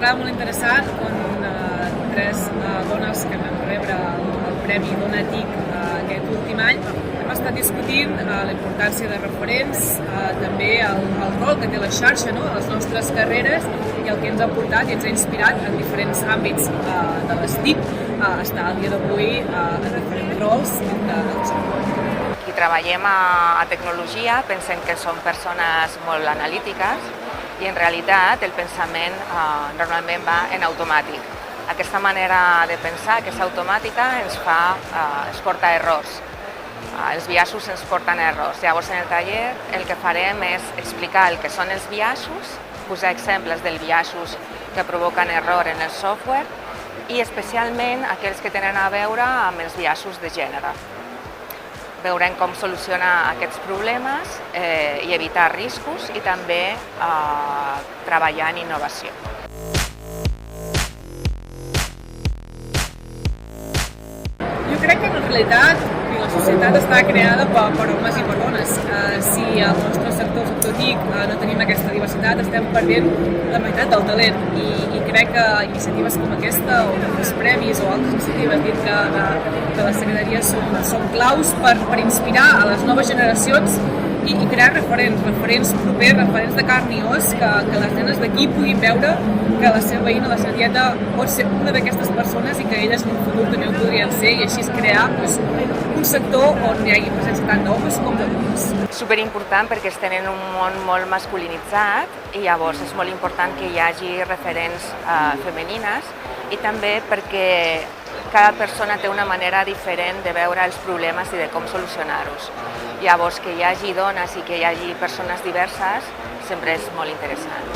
xerrada molt interessant on tres dones que van rebre el Premi Dona TIC aquest últim any hem estat discutint la importància de referents, també el rol que té la xarxa a les nostres carreres i el que ens ha portat i ens ha inspirat en diferents àmbits de les TIC a estar al dia d'avui en diferents rols del sector. Qui treballem a tecnologia pensem que som persones molt analítiques i en realitat el pensament normalment va en automàtic. Aquesta manera de pensar, que és automàtica, ens porta a errors. Els biaixos ens porten a errors. Llavors en el taller el que farem és explicar el que són els biaixos, posar exemples dels biaixos que provoquen error en el software i especialment aquells que tenen a veure amb els biaixos de gènere. Veurem com solucionar aquests problemes i evitar riscos i també treballar en innovació. Jo crec que en realitat la societat està creada per homes i per dones. Si al nostre sector TIC no tenim aquesta diversitat, estem perdent la meitat del talent i crec que iniciatives com aquesta o els premis o altres iniciatives dintre de la secretaria són claus per inspirar a les noves generacions i crear referents propers, referents de carn i os, que les nenes d'aquí puguin veure que la seva veïna, la seva tieta, pot ser una d'aquestes persones i que elles en un futur també ho podrien ser i així crear un sector on hi hagi presència tant d'homes com de dones. Superimportant perquè estem en un món molt masculinitzat i llavors és molt important que hi hagi referents femenines i també perquè cada persona té una manera diferent de veure els problemes i de com solucionar-los. Llavors, que hi hagi dones i que hi hagi persones diverses sempre és molt interessant.